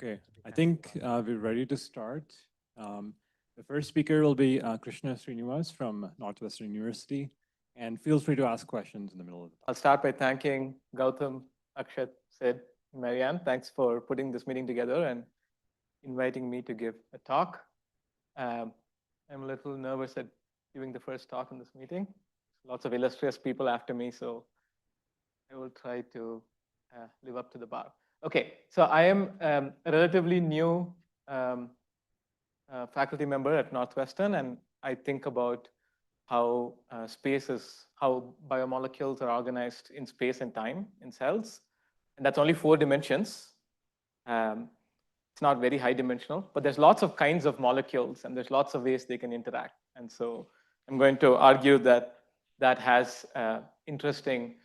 Okay, I think we're ready to start. The first speaker will be Krishna Shrinivas from Northwestern University, and feel free to ask questions in the middle of the talk. I'll start by thanking Gautam, Akshit, Sid, Marianne. Thanks for putting this meeting together and inviting me to give a talk. I'm a little nervous at giving the first talk in this meeting. Lots of illustrious people after me, so I will try to live up to the bar. Okay, so I am a relatively new faculty member at Northwestern, and I think about how how biomolecules are organized in space and time in cells. And that's only 4 dimensions. It's not very high dimensional, but there's lots of kinds of molecules and there's lots of ways they can interact. And so I'm going to argue that that has interesting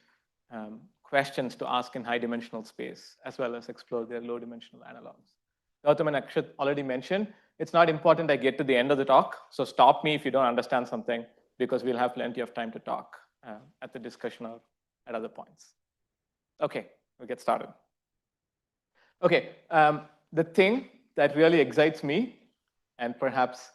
questions to ask in high dimensional space, as well as explore their low dimensional analogs. Gautam and Akshit already mentioned, it's not important I get to the end of the talk, so stop me if you don't understand something, because we'll have plenty of time to talk at the discussion or at other points. Okay, we'll get started. Okay, the thing that really excites me, and perhaps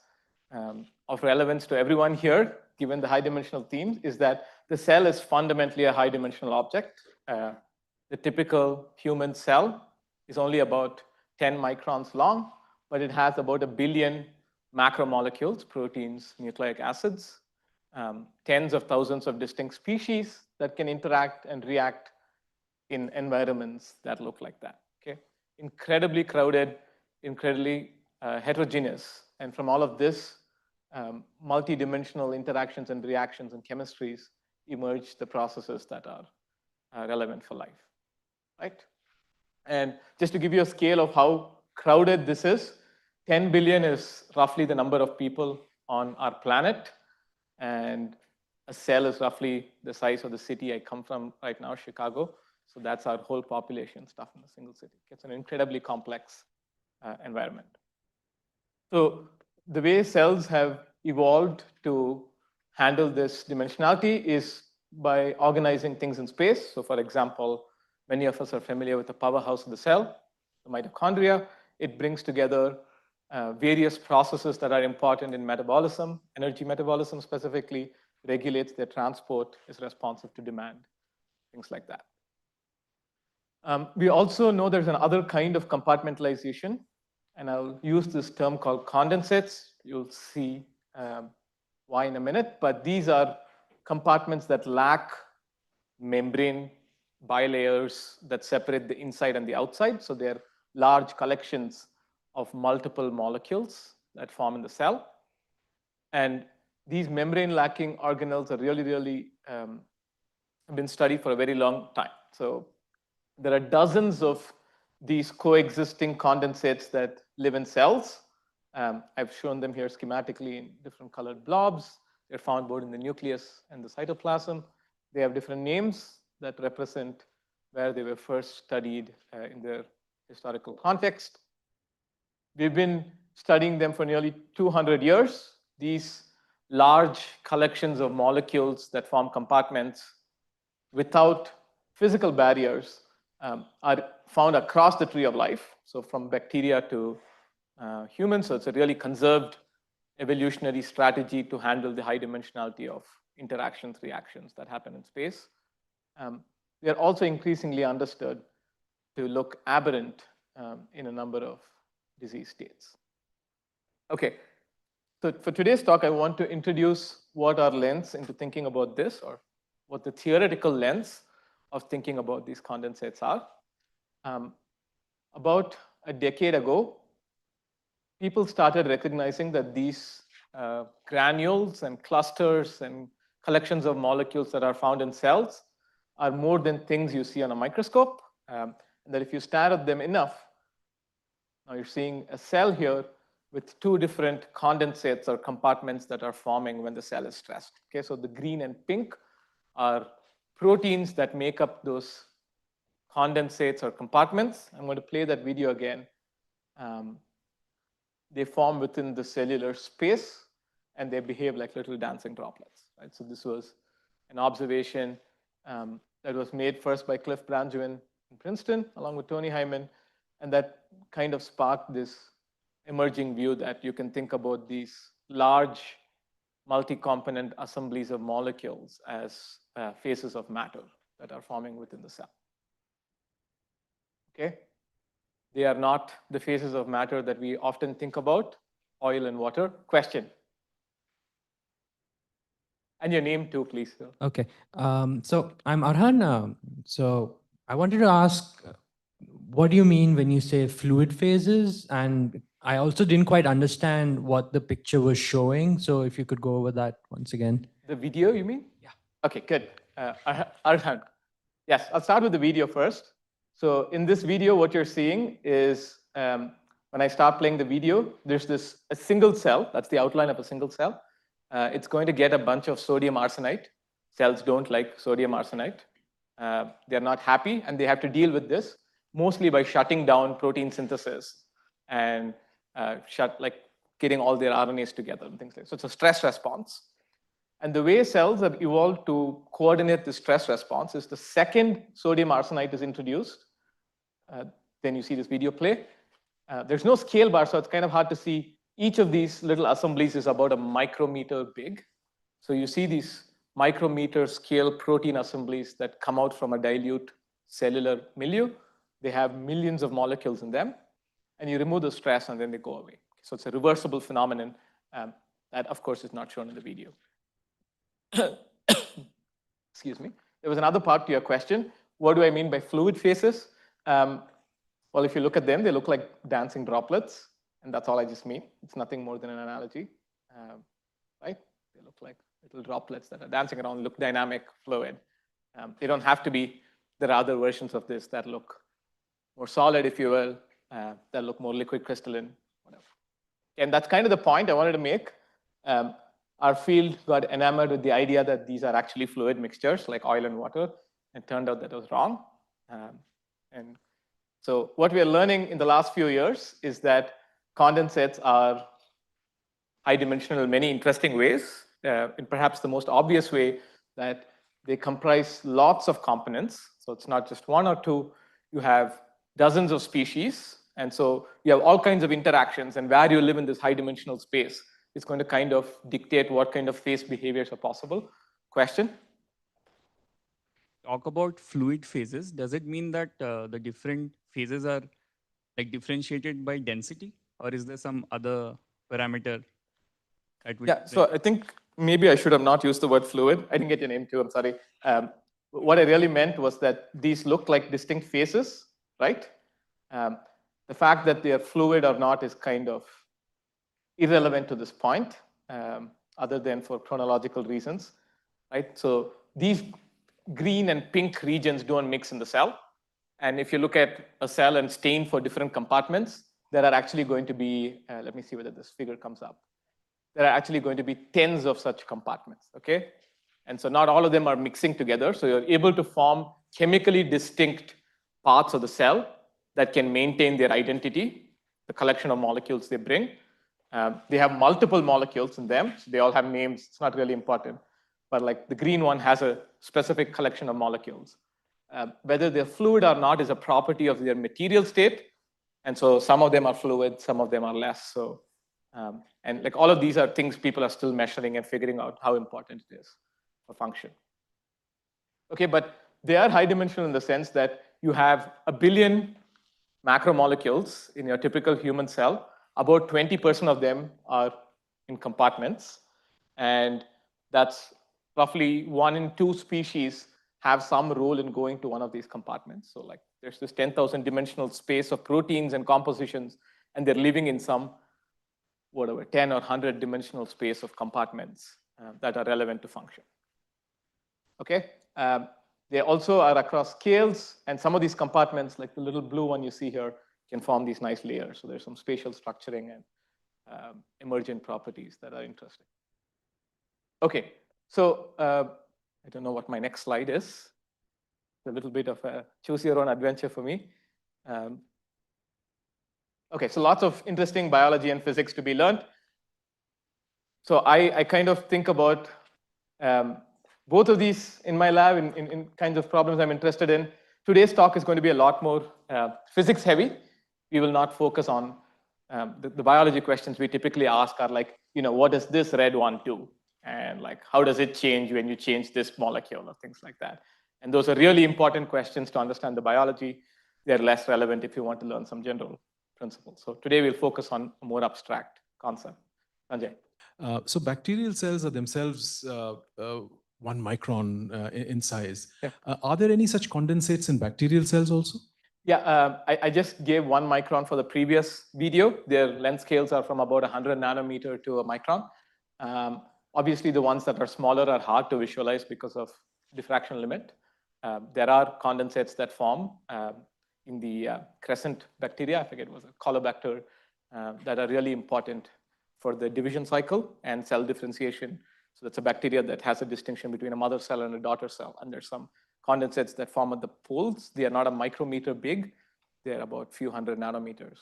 of relevance to everyone here, given the high dimensional themes, is that the cell is fundamentally a high dimensional object. The typical human cell is only about 10 microns long, but it has about 1 billion macromolecules, proteins, nucleic acids, tens of thousands of distinct species that can interact and react in environments that look like that. Okay, incredibly crowded, incredibly heterogeneous, and from all of this, multi-dimensional interactions and reactions and chemistries emerge the processes that are relevant for life, right? And just to give you a scale of how crowded this is, 10 billion is roughly the number of people on our planet, and a cell is roughly the size of the city I come from right now, Chicago. So that's our whole population stuff in a single city. It's an incredibly complex environment. So the way cells have evolved to handle this dimensionality is by organizing things in space. So for example, many of us are familiar with the powerhouse of the cell, the mitochondria. It brings together various processes that are important in metabolism. Energy metabolism specifically regulates their transport, is responsive to demand, things like that. We also know there's another kind of compartmentalization, and I'll use this term called condensates. You'll see why in a minute, but these are compartments that lack membrane bilayers that separate the inside and the outside. So they're large collections of multiple molecules that form in the cell. And these membrane-lacking organelles are really have been studied for a very long time. So there are dozens of these coexisting condensates that live in cells. I've shown them here schematically in different colored blobs. They're found both in the nucleus and the cytoplasm. They have different names that represent where they were first studied in their historical context. We've been studying them for nearly 200 years. These large collections of molecules that form compartments without physical barriers are found across the tree of life. So from bacteria to humans. So it's a really conserved evolutionary strategy to handle the high dimensionality of interactions, reactions that happen in space. They are also increasingly understood to look aberrant in a number of disease states. Okay, so for today's talk, I want to introduce what our lens into thinking about this, or what the theoretical lens of thinking about these condensates are. About a decade ago, people started recognizing that these granules and clusters and collections of molecules that are found in cells are more than things you see on a microscope, and that if you stare at them enough, now you're seeing a cell here with 2 different condensates or compartments that are forming when the cell is stressed. Okay, so the green and pink are proteins that make up those condensates or compartments. I'm going to play that video again. They form within the cellular space, and they behave like little dancing droplets. Right? So this was an observation that was made first by Cliff Branduin in Princeton, along with Tony Hyman, And that kind of sparked this emerging view that you can think about these large multi-component assemblies of molecules as phases of matter that are forming within the cell. Okay? They are not the phases of matter that we often think about, oil and water. Question? And your name too, please. Okay. So I'm Arhan. So I wanted to ask, what do you mean when you say fluid phases? And I also didn't quite understand what the picture was showing. So if you could go over that once again. The video, you mean? Yeah. Okay, good. Arhan. Yes, I'll start with the video first. So in this video, what you're seeing is when I start playing the video, there's a single cell. That's the outline of a single cell. It's going to get a bunch of sodium arsenite. Cells don't like sodium arsenite. They're not happy, and they have to deal with this mostly by shutting down protein synthesis and getting all their RNAs together and things like that. So it's a stress response. And the way cells have evolved to coordinate the stress response is the second sodium arsenite is introduced. Then you see this video play. There's no scale bar, so it's kind of hard to see. Each of these little assemblies is about a micrometer big. So you see these micrometer scale protein assemblies that come out from a dilute cellular milieu. They have millions of molecules in them. And you remove the stress, and then they go away. So it's a reversible phenomenon that, of course, is not shown in the video. Excuse me. There was another part to your question. What do I mean by fluid phases? Well, if you look at them, they look like dancing droplets. And that's all I just mean. It's nothing more than an analogy, right? They look like little droplets that are dancing around, look dynamic, fluid. They don't have to be. There are other versions of this that look more solid, if you will, that look more liquid crystalline, whatever. And that's kind of the point I wanted to make. Our field got enamored with the idea that these are actually fluid mixtures like oil and water, and turned out that was wrong. And so what we are learning in the last few years is that condensates are high dimensional in many interesting ways. In perhaps the most obvious way, that they comprise lots of components. So it's not just one or two. You have dozens of species. And so you have all kinds of interactions, and where you live in this high dimensional space is going to kind of dictate what kind of phase behaviors are possible. Question? Talk about fluid phases. Does it mean that the different phases are like differentiated by density, or is there some other parameter? Yeah, so I think maybe I should have not used the word fluid. I didn't get your name too, I'm sorry. What I really meant was that these look like distinct phases, right? The fact that they are fluid or not is kind of irrelevant to this point, other than for chronological reasons, right? So these green and pink regions don't mix in the cell. And if you look at a cell and stain for different compartments, there are actually going to be, let me see whether this figure comes up. There are actually going to be tens of such compartments, okay? And so not all of them are mixing together. So you're able to form chemically distinct parts of the cell that can maintain their identity, the collection of molecules they bring. They have multiple molecules in them. So they all have names. It's not really important. But like the green one has a specific collection of molecules. Whether they're fluid or not is a property of their material state. And so some of them are fluid, some of them are less. So, and like all of these are things people are still measuring and figuring out how important it is for function. Okay, but they are high dimensional in the sense that you have a billion macromolecules in your typical human cell. About 20% of them are in compartments. And that's roughly 1 in 2 species have some role in going to one of these compartments. So like there's this 10,000 dimensional space of proteins and compositions, and they're living in some, whatever, 10 or 100 dimensional space of compartments that are relevant to function. Okay, they also are across scales, and some of these compartments, like the little blue one you see here, can form these nice layers. So there's some spatial structuring and emergent properties that are interesting. Okay, so I don't know what my next slide is. It's a little bit of a choose your own adventure for me. Okay, so lots of interesting biology and physics to be learned. So I kind of think about both of these in my lab in kinds of problems I'm interested in. Today's talk is going to be a lot more physics heavy. we will not focus on the biology questions we typically ask are like, what does this red one do? And like, how does it change when you change this molecule or things like that? And those are really important questions to understand the biology. They're less relevant if you want to learn some general principles. So today we'll focus on a more abstract concept. Sanjay. So bacterial cells are themselves 1 micron in size. Yeah. Are there any such condensates in bacterial cells also? Yeah, I just gave 1 micron for the previous video. Their length scales are from about 100 nanometer to a micron. Obviously, the ones that are smaller are hard to visualize because of diffraction limit. There are condensates that form in the crescent bacteria, I forget it was a Colobacter, that are really important for the division cycle and cell differentiation. So that's a bacteria that has a distinction between a mother cell and a daughter cell. And there's some condensates that form at the poles. They are not a micrometer big. They're about a few hundred nanometers.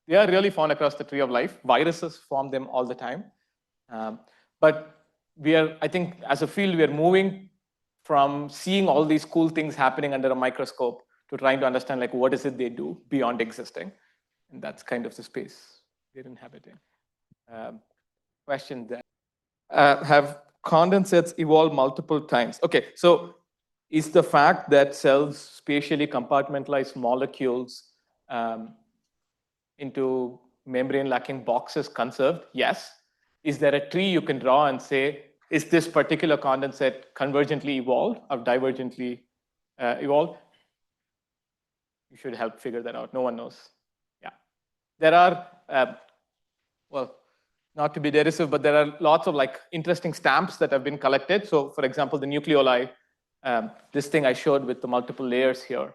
They are really found across the tree of life. Viruses form them all the time. But I think as a field, we are moving from seeing all these cool things happening under a microscope to trying to understand like what is it they do beyond existing. And that's kind of the space they're inhabiting. Question there. Have condensates evolved multiple times? Okay, so is the fact that cells spatially compartmentalize molecules into membrane-lacking boxes conserved? Yes. Is there a tree you can draw and say, is this particular condensate convergently evolved or divergently evolved? You should help figure that out. No one knows. Yeah. There are, well, not to be derisive, but there are lots of like interesting stamps that have been collected. So for example, the nucleoli, this thing I showed with the multiple layers here,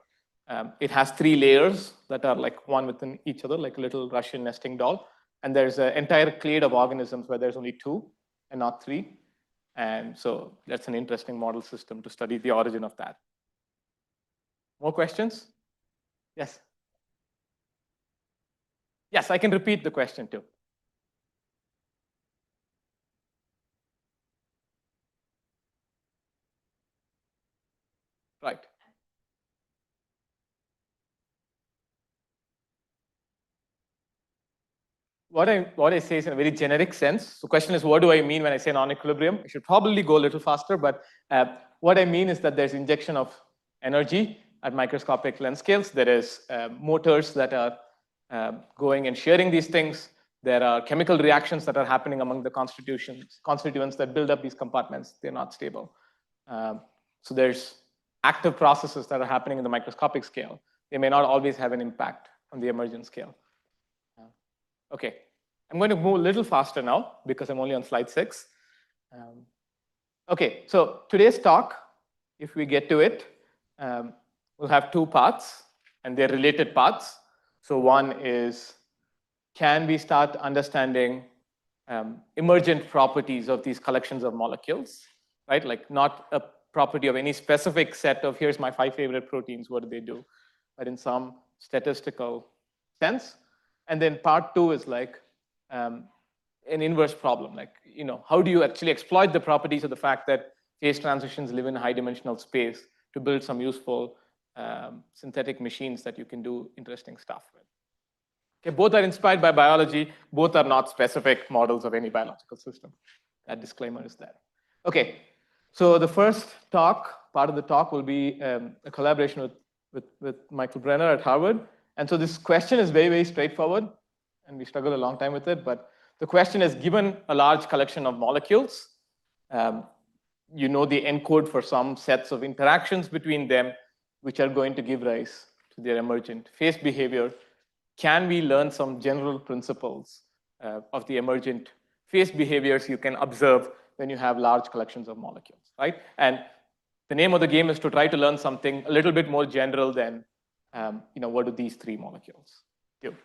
it has 3 layers that are like one within each other, like a little Russian nesting doll. And there's an entire clade of organisms where there's only 2 and not 3. And so that's an interesting model system to study the origin of that. More questions? Yes. Yes, I can repeat the question too. Right. What I say is in a very generic sense. The question is, what do I mean when I say non-equilibrium? I should probably go a little faster, but what I mean is that there's injection of energy at microscopic length scales. There is motors that are going and sharing these things. There are chemical reactions that are happening among the constituents that build up these compartments. They're not stable. So there's active processes that are happening in the microscopic scale. They may not always have an impact on the emergent scale. Okay, I'm going to move a little faster now because I'm only on slide 6. Okay, so today's talk, if we get to it, we'll have 2 parts, and they're related parts. So one is, can we start understanding emergent properties of these collections of molecules, right? Like not a property of any specific set of here's my 5 favorite proteins, what do they do? But in some statistical sense. And then part 2 is like an inverse problem. Like, how do you actually exploit the properties of the fact that phase transitions live in a high-dimensional space to build some useful synthetic machines that you can do interesting stuff with? Okay, both are inspired by biology. Both are not specific models of any biological system. That disclaimer is there. Okay, so the first talk, part of the talk, will be a collaboration with Michael Brenner at Harvard. And so this question is very, very straightforward, and we struggled a long time with it. But the question is, given a large collection of molecules, you know they encode for some sets of interactions between them, which are going to give rise to their emergent phase behavior. Can we learn some general principles of the emergent phase behaviors you can observe when you have large collections of molecules, right? And the name of the game is to try to learn something a little bit more general than what do these 3 molecules do?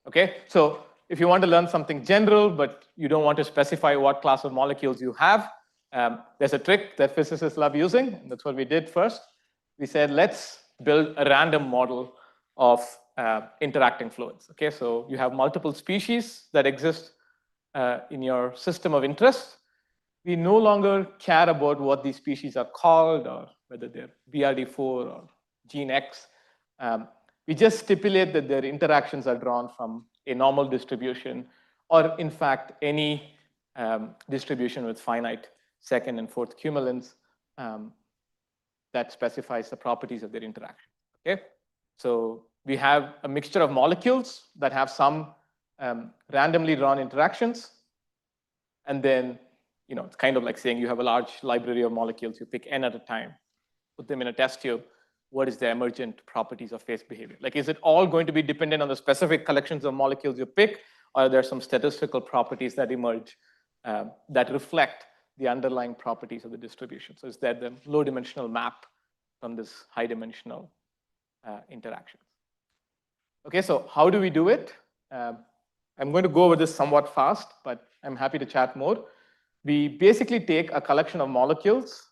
Okay, so if you want to learn something general, but you don't want to specify what class of molecules you have, there's a trick that physicists love using, and that's what we did first. We said, let's build a random model of interacting fluids. Okay, so you have multiple species that exist in your system of interest. We no longer care about what these species are called or whether they're BRD4 or gene X. We just stipulate that their interactions are drawn from a normal distribution, or in fact, any distribution with finite second and fourth cumulants that specifies the properties of their interaction. Okay, so we have a mixture of molecules that have some randomly drawn interactions, and then it's kind of like saying you have a large library of molecules. You pick n at a time, put them in a test tube. What is the emergent properties of phase behavior? Like, is it all going to be dependent on the specific collections of molecules you pick, or are there some statistical properties that emerge that reflect the underlying properties of the distribution? So is that the low-dimensional map from this high-dimensional interactions? Okay, so how do we do it? I'm going to go over this somewhat fast, but I'm happy to chat more. We basically take a collection of molecules.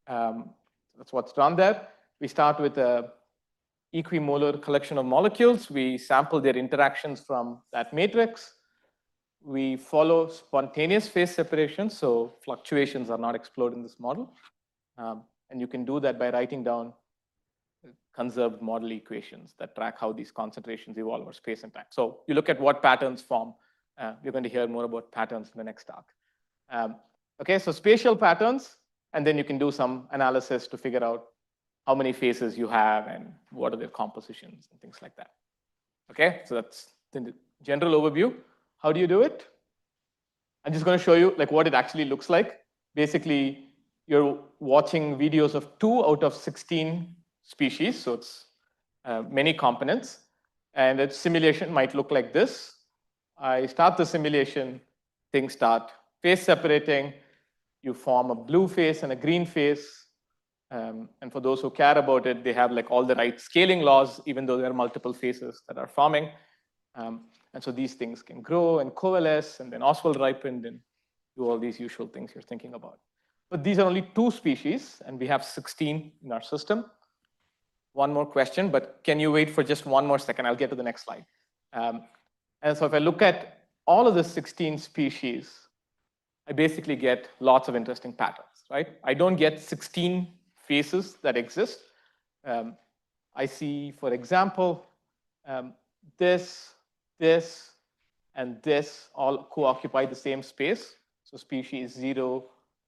That's what's done there. We start with a equimolar collection of molecules. We sample their interactions from that matrix. We follow spontaneous phase separation, so fluctuations are not explored in this model. And you can do that by writing down conserved model equations that track how these concentrations evolve over space and time. So you look at what patterns form. We're going to hear more about patterns in the next talk. Okay, so spatial patterns, and then you can do some analysis to figure out how many phases you have and what are their compositions and things like that. Okay, so that's the general overview. How do you do it? I'm just going to show you like what it actually looks like. Basically, you're watching videos of 2 out of 16 species, so it's many components, and its simulation might look like this. I start the simulation, things start phase separating. You form a blue phase and a green phase. And for those who care about it, they have like all the right scaling laws, even though there are multiple phases that are forming. And so these things can grow and coalesce, and then Oswald ripened and do all these usual things you're thinking about. But these are only 2 species, and we have 16 in our system. One more question, but can you wait for just one more second? I'll get to the next slide. And so if I look at all of the 16 species, I basically get lots of interesting patterns, right? I don't get 16 phases that exist. I see, for example, this, and this all co-occupy the same space. So species 0,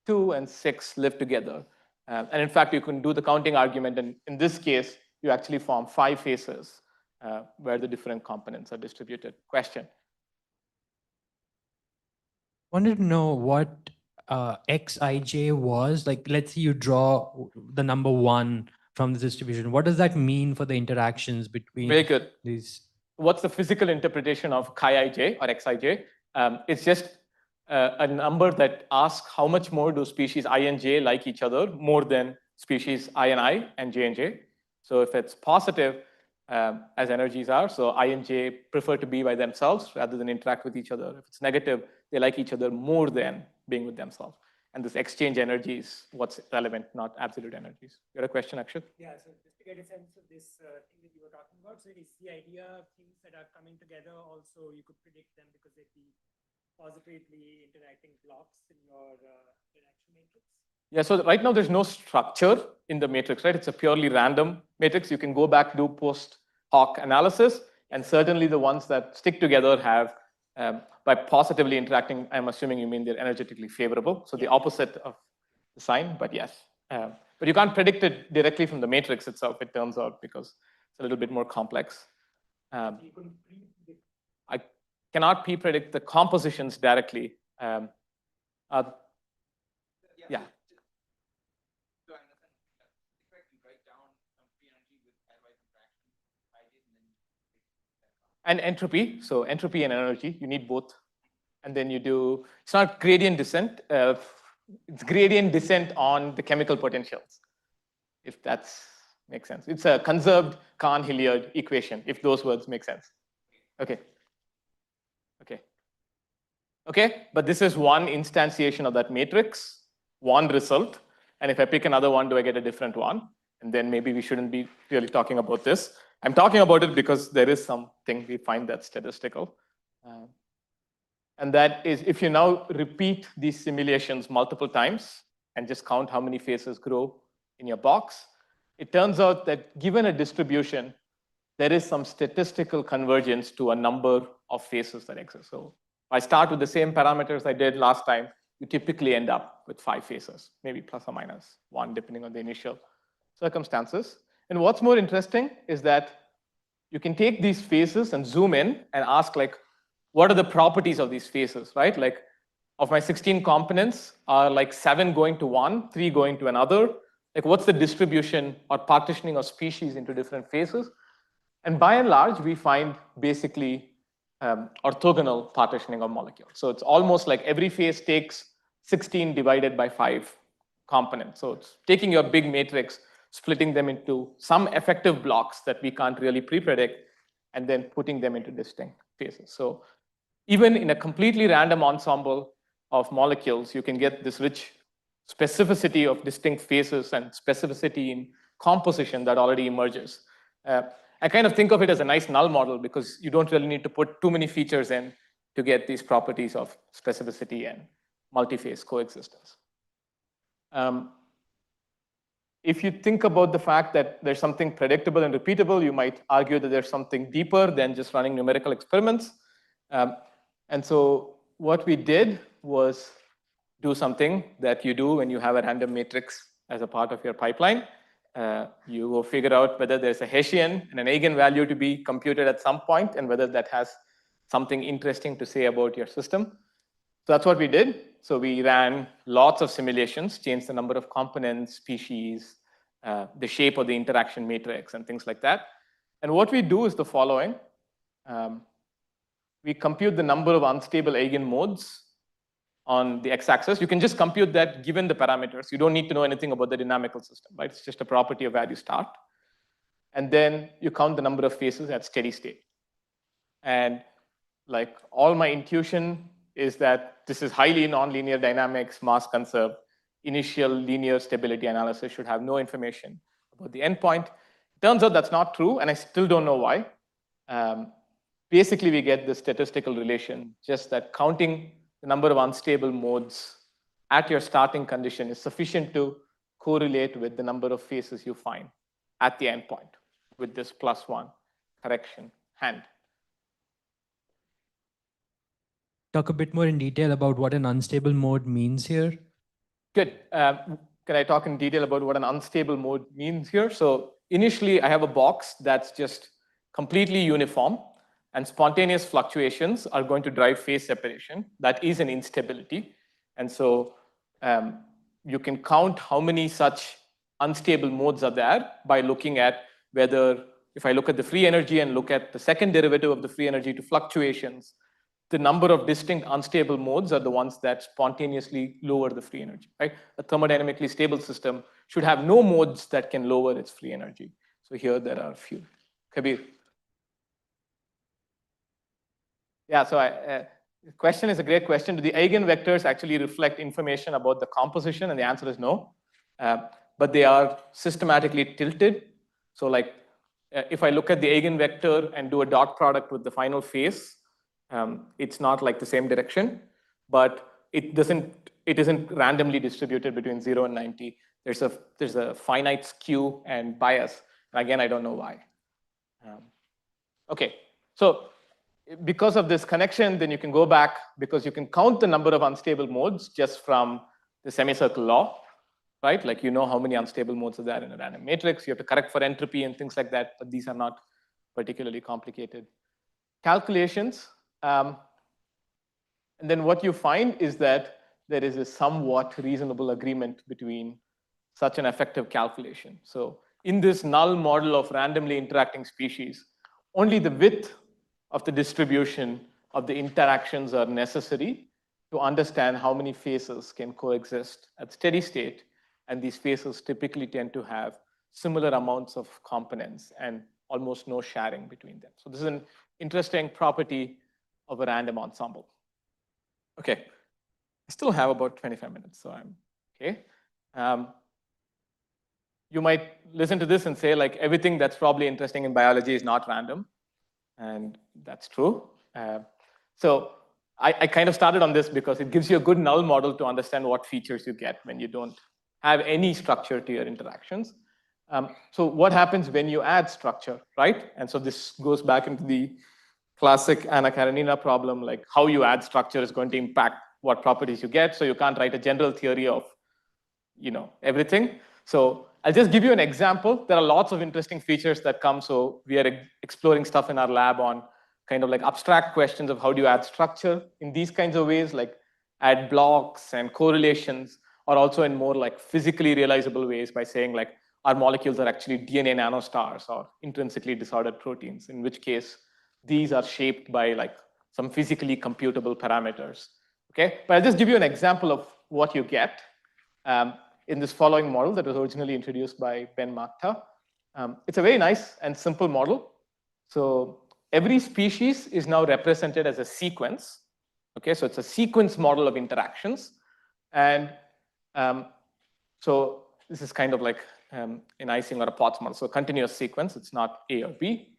2, and 6 live together. And in fact, you can do the counting argument. And in this case, you actually form 5 phases where the different components are distributed. Question? Wanted to know what Xij was. Like, let's say you draw the number 1 from the distribution. What does that mean for the interactions between Very good. these? What's the physical interpretation of chi-ij or xij? It's just a number that asks how much more do species I and j like each other more than species I and j and j. So if it's positive, as energies are, so I and j prefer to be by themselves rather than interact with each other. If it's negative, they like each other more than being with themselves. And this exchange energy is what's relevant, not absolute energies. You had a question, Akshit? Yeah, so just to get a sense of this thing that you were talking about, so is the idea of things that are coming together also you could predict them because they'd be positively interacting blocks in your interaction matrix? Yeah, so right now there's no structure in the matrix, right? It's a purely random matrix. You can go back, do post hoc analysis, and certainly the ones that stick together have, by positively interacting, I'm assuming you mean they're energetically favorable. So the opposite of the sign, but yes. But you can't predict it directly from the matrix itself, it turns out, because it's a little bit more complex. I cannot pre-predict the compositions directly. Yeah. And entropy, so entropy and energy, you need both. And then you do, it's not gradient descent, it's gradient descent on the chemical potentials, if that makes sense. It's a conserved Kahn-Hilliard equation, if those words make sense. Okay. Okay. Okay, but this is one instantiation of that matrix, one result. And if I pick another one, do I get a different one? And then maybe we shouldn't be really talking about this. I'm talking about it because there is something we find that's statistical. And that is, if you now repeat these simulations multiple times and just count how many phases grow in your box, it turns out that given a distribution, there is some statistical convergence to a number of phases that exist. So if I start with the same parameters I did last time, you typically end up with 5 phases, maybe plus or minus 1, depending on the initial circumstances. And what's more interesting is that you can take these phases and zoom in and ask, like, what are the properties of these phases, right? Like, of my 16 components, are like 7 going to one, 3 going to another? Like, what's the distribution or partitioning of species into different phases? And by and large, we find basically orthogonal partitioning of molecules. So it's almost like every phase takes 16 divided by 5 components. So it's taking your big matrix, splitting them into some effective blocks that we can't really pre-predict, and then putting them into distinct phases. So even in a completely random ensemble of molecules, you can get this rich specificity of distinct phases and specificity in composition that already emerges. I kind of think of it as a nice null model because you don't really need to put too many features in to get these properties of specificity and multi-phase coexistence. If you think about the fact that there's something predictable and repeatable, you might argue that there's something deeper than just running numerical experiments. And so what we did was do something that you do when you have a random matrix as a part of your pipeline. You will figure out whether there's a Hessian and an eigenvalue to be computed at some point and whether that has something interesting to say about your system. So that's what we did. So we ran lots of simulations, changed the number of components, species, the shape of the interaction matrix, and things like that. And what we do is the following. We compute the number of unstable eigenmodes on the x-axis. You can just compute that given the parameters. You don't need to know anything about the dynamical system, right? It's just a property of where you start. And then you count the number of phases at steady state. And like all my intuition is that this is highly nonlinear dynamics, mass conserved. Initial linear stability analysis should have no information about the endpoint. Turns out that's not true, and I still don't know why. Basically, we get the statistical relation, just that counting the number of unstable modes at your starting condition is sufficient to correlate with the number of phases you find at the endpoint with this +1 correction hand. Talk a bit more in detail about what an unstable mode means here. Good. Can I talk in detail about what an unstable mode means here? So initially, I have a box that's just completely uniform, and spontaneous fluctuations are going to drive phase separation. That is an instability. And so you can count how many such unstable modes are there by looking at whether, if I look at the free energy and look at the second derivative of the free energy to fluctuations, the number of distinct unstable modes are the ones that spontaneously lower the free energy, right? A thermodynamically stable system should have no modes that can lower its free energy. So here there are a few. Kabir. Yeah, so the question is a great question. Do the eigenvectors actually reflect information about the composition? And the answer is no. But they are systematically tilted. So like, if I look at the eigenvector and do a dot product with the final phase, it's not like the same direction, but it isn't randomly distributed between 0 and 90. There's a finite skew and bias. And again, I don't know why. Okay, so because of this connection, then you can go back because you can count the number of unstable modes just from the semicircle law, right? Like you know how many unstable modes are there in a random matrix. You have to correct for entropy and things like that, but these are not particularly complicated calculations. And then what you find is that there is a somewhat reasonable agreement between such an effective calculation. So in this null model of randomly interacting species, only the width of the distribution of the interactions are necessary to understand how many phases can coexist at steady state. And these phases typically tend to have similar amounts of components and almost no sharing between them. So this is an interesting property of a random ensemble. Okay, I still have about 25 minutes, so I'm okay. You might listen to this and say, like, everything that's probably interesting in biology is not random. And that's true. So I kind of started on this because it gives you a good null model to understand what features you get when you don't have any structure to your interactions. So what happens when you add structure, right? And so this goes back into the classic Anna Karenina problem, like how you add structure is going to impact what properties you get. So you can't write a general theory of, everything. So I'll just give you an example. There are lots of interesting features that come. So we are exploring stuff in our lab on kind of like abstract questions of how do you add structure in these kinds of ways, like add blocks and correlations, or also in more like physically realizable ways by saying like our molecules are actually DNA nanostars or intrinsically disordered proteins, in which case these are shaped by like some physically computable parameters. Okay, but I'll just give you an example of what you get in this following model that was originally introduced by Ben Makta. It's a very nice and simple model. So every species is now represented as a sequence. Okay, so it's a sequence model of interactions. And so this is kind of like an Ising or a Potts model. So a continuous sequence, it's not A or B.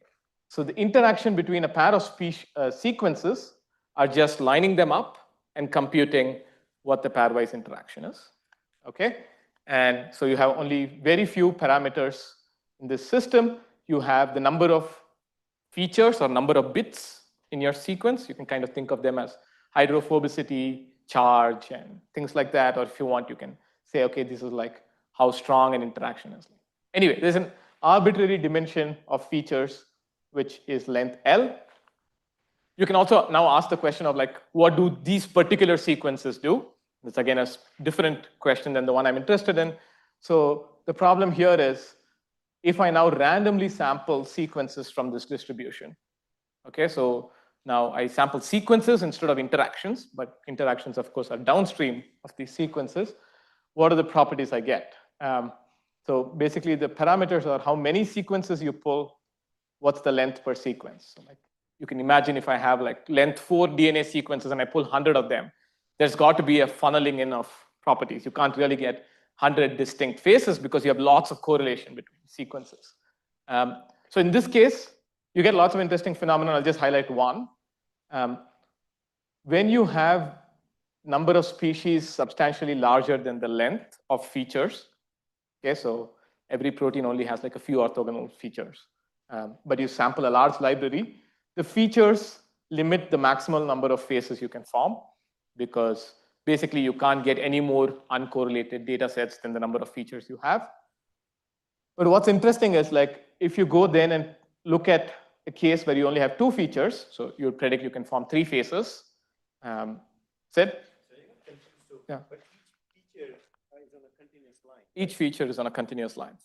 So the interaction between a pair of sequences are just lining them up and computing what the pairwise interaction is. Okay, and so you have only very few parameters in this system. You have the number of features or number of bits in your sequence. You can kind of think of them as hydrophobicity, charge, and things like that. Or if you want, you can say, okay, this is like how strong an interaction is. Anyway, there's an arbitrary dimension of features, which is length L. You can also now ask the question of like, what do these particular sequences do? It's again a different question than the one I'm interested in. So the problem here is, if I now randomly sample sequences from this distribution, okay, so now I sample sequences instead of interactions, but interactions, of course, are downstream of these sequences. What are the properties I get? So basically, the parameters are how many sequences you pull, what's the length per sequence. So like, you can imagine if I have like length 4 DNA sequences and I pull 100 of them, there's got to be a funneling in of properties. You can't really get 100 distinct phases because you have lots of correlation between sequences. So in this case, you get lots of interesting phenomena. I'll just highlight one. When you have number of species substantially larger than the length of features, okay, so every protein only has like a few orthogonal features, but you sample a large library, the features limit the maximal number of phases you can form, because basically you can't get any more uncorrelated data sets than the number of features you have. But what's interesting is like, if you go then and look at a case where you only have 2 features, so you predict you can form 3 phases. Sid? Yeah. But each feature is on a continuous line. Each feature is on a continuous line.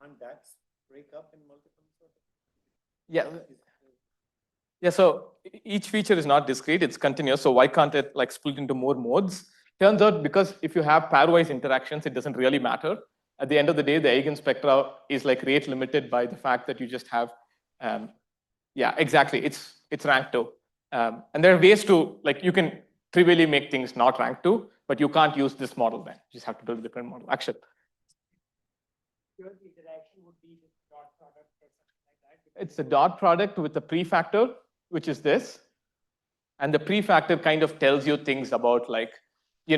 And that's break up in multiple sort of? Yeah. Yeah, so each feature is not discrete, it's continuous. So why can't it like split into more modes? Turns out because if you have pairwise interactions, it doesn't really matter. At the end of the day, the eigenspectra is like rate limited by the fact that you just have, yeah, exactly, it's rank 2. And there are ways to, like, you can trivially make things not rank 2, but you can't use this model then. You just have to build a different model. Akshit. Here the interaction would be the dot product or something like that. It's a dot product with a prefactor, which is this. And the prefactor kind of tells you things about like, do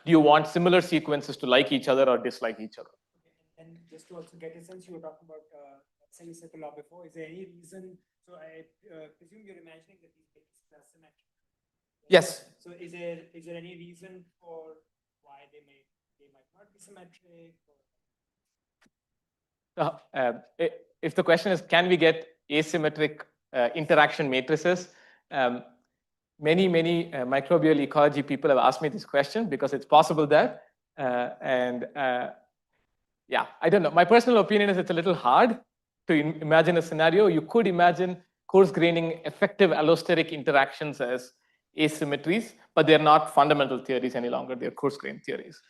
you want similar sequences to like each other or dislike each other? Okay. And just to also get a sense, you were talking about cellular law before. Is there any reason? So I presume you're imagining that these bits are symmetric. Yes. So is there any reason for why they might not be symmetric? If the question is, can we get asymmetric interaction matrices? Many microbial ecology people have asked me this question because it's possible that, yeah, I don't know. My personal opinion is it's a little hard to imagine a scenario. You could imagine coarse-graining effective allosteric interactions as asymmetries, but they're not fundamental theories any longer. They're coarse-grained theories.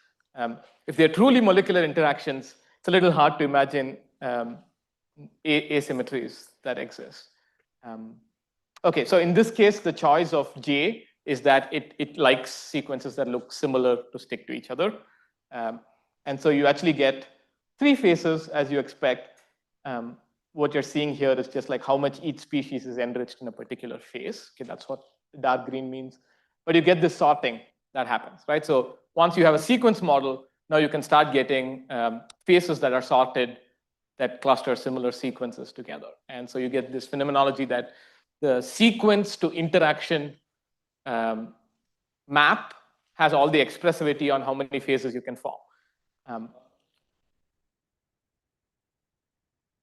If they're truly molecular interactions, it's a little hard to imagine asymmetries that exist. Okay, so in this case, the choice of J is that it likes sequences that look similar to stick to each other. And so you actually get 3 phases as you expect. What you're seeing here is just like how much each species is enriched in a particular phase. Okay, that's what dark green means. But you get this sorting that happens, right? So once you have a sequence model, now you can start getting phases that are sorted that cluster similar sequences together. And so you get this phenomenology that the sequence to interaction map has all the expressivity on how many phases you can form.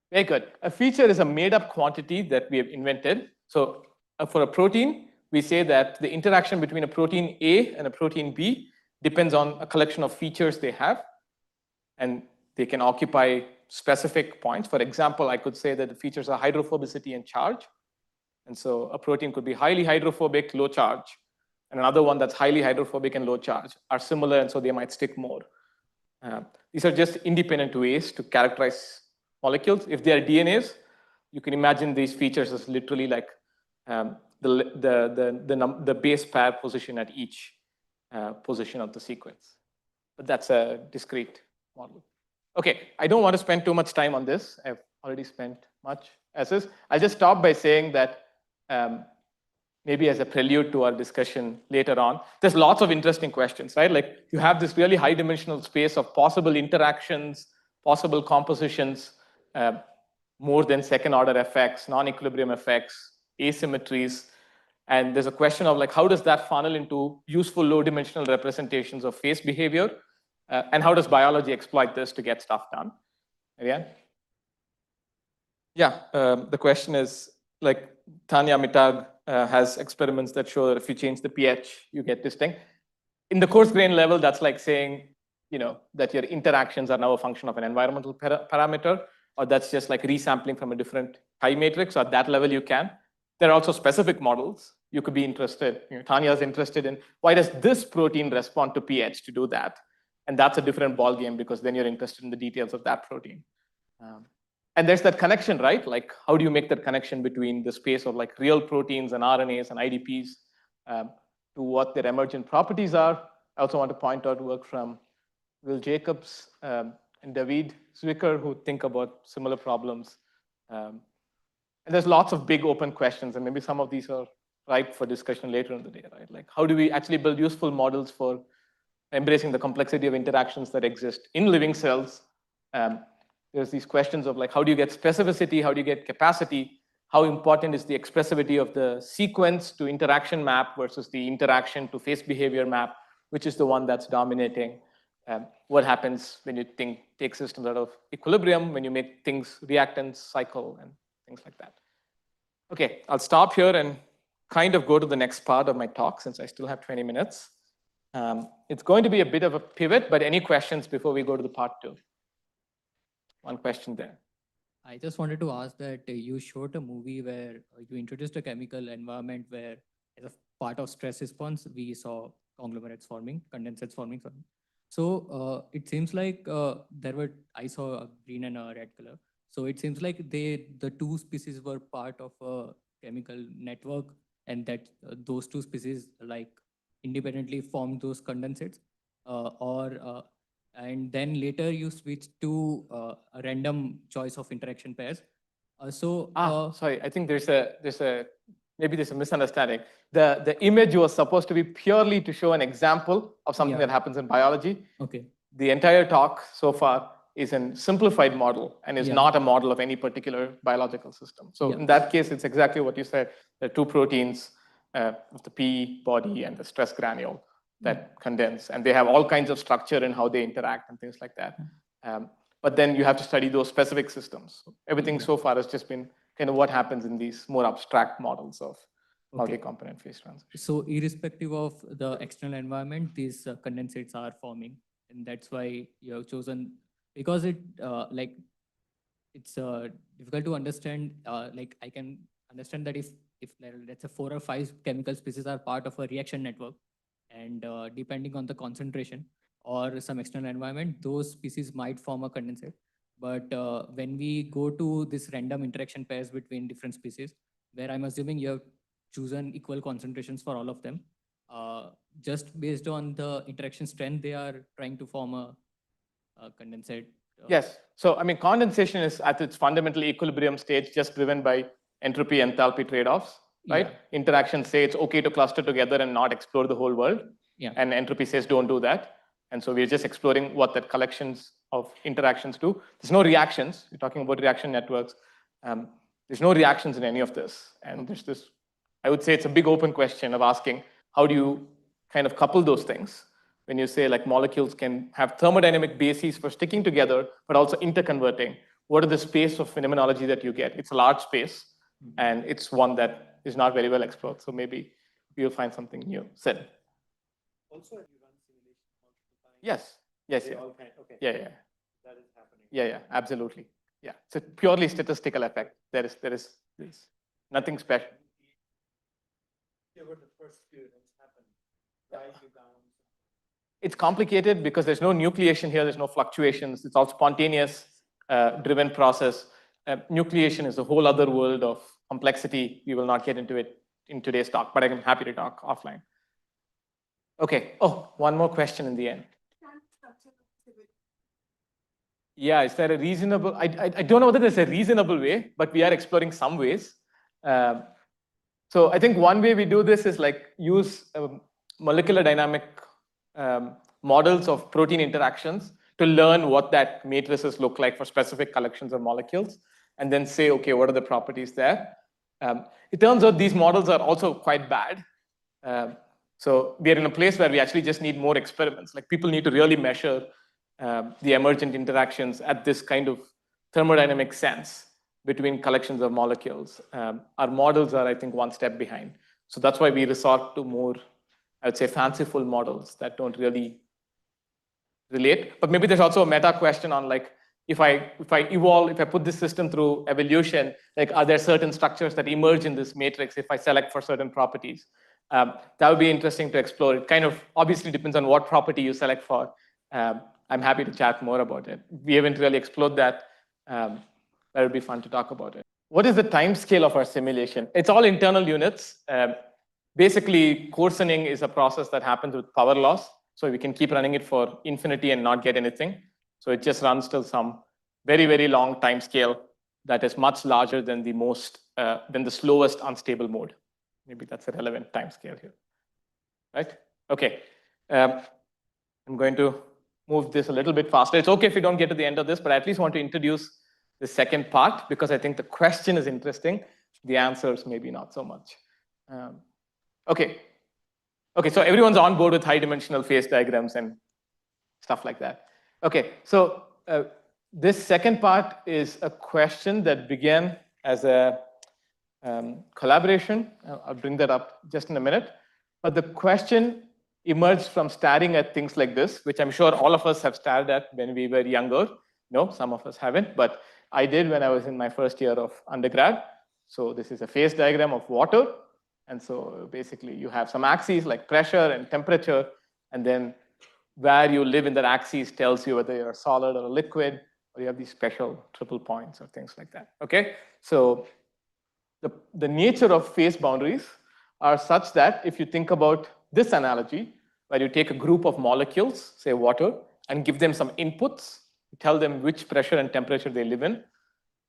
Very good. A feature is a made-up quantity that we have invented. So for a protein, we say that the interaction between a protein A and a protein B depends on a collection of features they have, and they can occupy specific points. For example, I could say that the features are hydrophobicity and charge. And so a protein could be highly hydrophobic, low charge, and another one that's highly hydrophobic and low charge are similar, and so they might stick more. These are just independent ways to characterize molecules. If they are DNAs, you can imagine these features as literally like the base pair position at each position of the sequence. But that's a discrete model. Okay, I don't want to spend too much time on this. I've already spent much as is. I'll just stop by saying that maybe as a prelude to our discussion later on, there's lots of interesting questions, right? Like you have this really high dimensional space of possible interactions, possible compositions, more than second order effects, non-equilibrium effects, asymmetries. And there's a question of like, how does that funnel into useful low dimensional representations of phase behavior? And how does biology exploit this to get stuff done? Marianne? Yeah, the question is like Tanya Mittag has experiments that show that if you change the pH, you get this thing. In the coarse-grained level, that's like saying, that your interactions are now a function of an environmental parameter, or that's just like resampling from a different pi matrix. So at that level, you can. There are also specific models. You could be interested. Tanya is interested in why does this protein respond to pH to do that? And that's a different ballgame because then you're interested in the details of that protein. And there's that connection, right? Like, how do you make that connection between the space of like real proteins and RNAs and IDPs to what their emergent properties are? I also want to point out work from Will Jacobs and David Zwicker, who think about similar problems. And there's lots of big open questions, and maybe some of these are ripe for discussion later in the day, right? Like, how do we actually build useful models for embracing the complexity of interactions that exist in living cells? There's these questions of like, how do you get specificity? How do you get capacity? How important is the expressivity of the sequence to interaction map versus the interaction to phase behavior map, which is the one that's dominating? What happens when you take systems out of equilibrium, when you make things reactants cycle and things like that? Okay, I'll stop here and kind of go to the next part of my talk since I still have 20 minutes. It's going to be a bit of a pivot, but any questions before we go to the part 2? One question there. I just wanted to ask that you showed a movie where you introduced a chemical environment where as a part of stress response, we saw conglomerates forming, condensates forming. So it seems like I saw a green and a red color. So it seems like the two species were part of a chemical network, and that those two species like independently formed those condensates, and then later you switch to a random choice of interaction pairs. Sorry, I think there's a misunderstanding. The image was supposed to be purely to show an example of something that happens in biology. Okay. The entire talk so far is a simplified model and is not a model of any particular biological system. So in that case, it's exactly what you said. There are two proteins of the P body and the stress granule that condense, and they have all kinds of structure in how they interact and things like that. But then you have to study those specific systems. Everything so far has just been kind of what happens in these more abstract models of multi-component phase transition. So irrespective of the external environment, these condensates are forming, and that's why you have chosen, because it's difficult to understand. Like I can understand that if let's say 4 or 5 chemical species are part of a reaction network, and depending on the concentration or some external environment, those species might form a condensate. But when we go to this random interaction pairs between different species, where I'm assuming you have chosen equal concentrations for all of them, just based on the interaction strength, they are trying to form a condensate. Yes. So, I mean, condensation is at its fundamental equilibrium stage, just driven by entropy enthalpy trade-offs, right? Interactions say it's okay to cluster together and not explore the whole world. And entropy says don't do that. And so we're just exploring what that collections of interactions do. There's no reactions. We're talking about reaction networks. There's no reactions in any of this. And there's this, I would say it's a big open question of asking, how do you kind of couple those things? When you say like molecules can have thermodynamic bases for sticking together, but also interconverting, what are the space of phenomenology that you get? It's a large space, and it's one that is not very well explored. So maybe we'll find something new. Sid. Also, have you run simulation multiple times? Yes. Yes. They Yeah. all kind, okay. Yeah. Yeah. That is happening. Yeah. Absolutely. Yeah. It's a purely statistical effect. There's nothing special. Yeah, what the first few events happen. Right, you down. It's complicated because there's no nucleation here. There's no fluctuations. It's all spontaneous, driven process. Nucleation is a whole other world of complexity. We will not get into it in today's talk, but I'm happy to talk offline. Okay. Oh, one more question in the end. Yeah, is there a reasonable? I don't know whether there's a reasonable way, but we are exploring some ways. So I think one way we do this is like use molecular dynamic models of protein interactions to learn what that matrices look like for specific collections of molecules, and then say, okay, what are the properties there? It turns out these models are also quite bad. So we are in a place where we actually just need more experiments. Like people need to really measure the emergent interactions at this kind of thermodynamic sense between collections of molecules. Our models are, I think, one step behind. So that's why we resort to more, I would say, fanciful models that don't really relate. But maybe there's also a meta question on like, if I put this system through evolution, like are there certain structures that emerge in this matrix if I select for certain properties? That would be interesting to explore. It kind of obviously depends on what property you select for. I'm happy to chat more about it. We haven't really explored that. That would be fun to talk about it. What is the time scale of our simulation? It's all internal units. Basically, coarsening is a process that happens with power loss. So we can keep running it for infinity and not get anything. So it just runs till some very, very long time scale that is much larger than the slowest unstable mode. Maybe that's a relevant time scale here, right? Okay, I'm going to move this a little bit faster. It's okay if you don't get to the end of this, but I at least want to introduce the second part because I think the question is interesting. The answers maybe not so much. Okay, so everyone's on board with high-dimensional phase diagrams and stuff like that. Okay, so this second part is a question that began as a collaboration. I'll bring that up just in a minute. But the question emerged from staring at things like this, which I'm sure all of us have stared at when we were younger. No, some of us haven't, but I did when I was in my first year of undergrad. So this is a phase diagram of water. And so basically you have some axes like pressure and temperature, and then where you live in that axis tells you whether you're a solid or a liquid, or you have these special triple points or things like that. Okay, so the nature of phase boundaries are such that if you think about this analogy, where you take a group of molecules, say water, and give them some inputs, tell them which pressure and temperature they live in,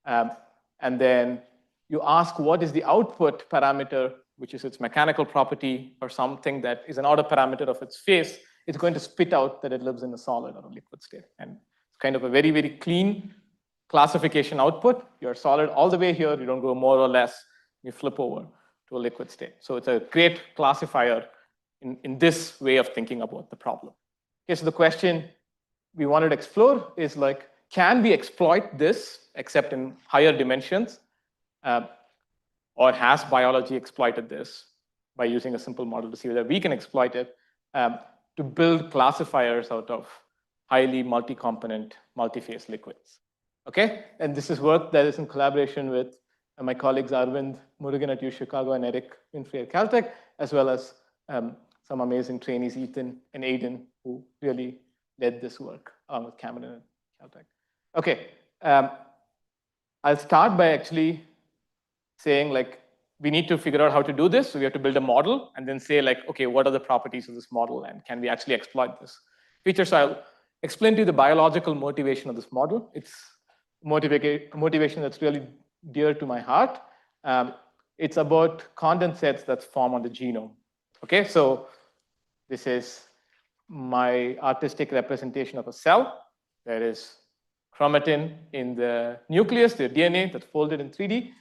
and then you ask what is the output parameter, which is its mechanical property or something that is an order parameter of its phase, it's going to spit out that it lives in a solid or a liquid state. And it's kind of a very, very clean classification output. You're solid all the way here. You don't go more or less. You flip over to a liquid state. So it's a great classifier in this way of thinking about the problem. Okay, so the question we wanted to explore is like, can we exploit this except in higher dimensions? Or has biology exploited this by using a simple model to see whether we can exploit it to build classifiers out of highly multi-component, multi-phase liquids? Okay, and this is work that is in collaboration with my colleagues Arvind Murugan at U Chicago and Eric Winfrey at Caltech, as well as some amazing trainees, Ethan and Aiden, who really led this work along with Cameron and Caltech. Okay, I'll start by actually saying like, we need to figure out how to do this. So we have to build a model and then say like, okay, what are the properties of this model and can we actually exploit this feature? So I'll explain to you the biological motivation of this model. It's motivation that's really dear to my heart. It's about condensates that form on the genome. Okay, so this is my artistic representation of a cell. There is chromatin in the nucleus, the DNA that's folded in 3D,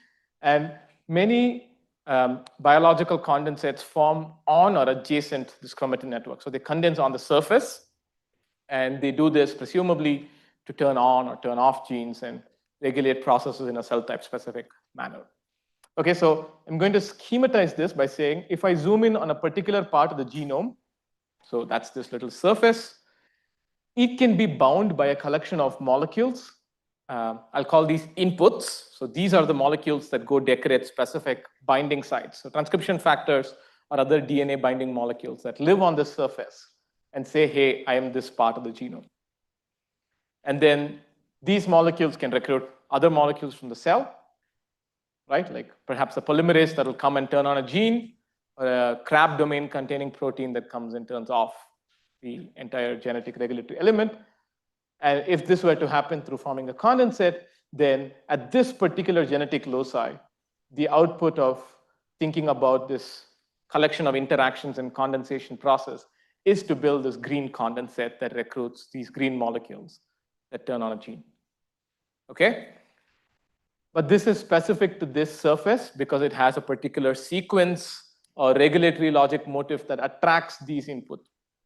and many biological condensates form on or adjacent this chromatin network. So they condense on the surface, and they do this presumably to turn on or turn off genes and regulate processes in a cell type specific manner. Okay, so I'm going to schematize this by saying if I zoom in on a particular part of the genome, so that's this little surface, it can be bound by a collection of molecules. I'll call these inputs. So these are the molecules that go decorate specific binding sites. So transcription factors or other DNA binding molecules that live on this surface and say, hey, I am this part of the genome. And then these molecules can recruit other molecules from the cell, right? Like perhaps a polymerase that will come and turn on a gene, or a crab domain containing protein that comes and turns off the entire genetic regulatory element. And if this were to happen through forming a condensate, then at this particular genetic loci, the output of thinking about this collection of interactions and condensation process is to build this green condensate that recruits these green molecules that turn on a gene. Okay? But this is specific to this surface because it has a particular sequence or regulatory logic motif that attracts these input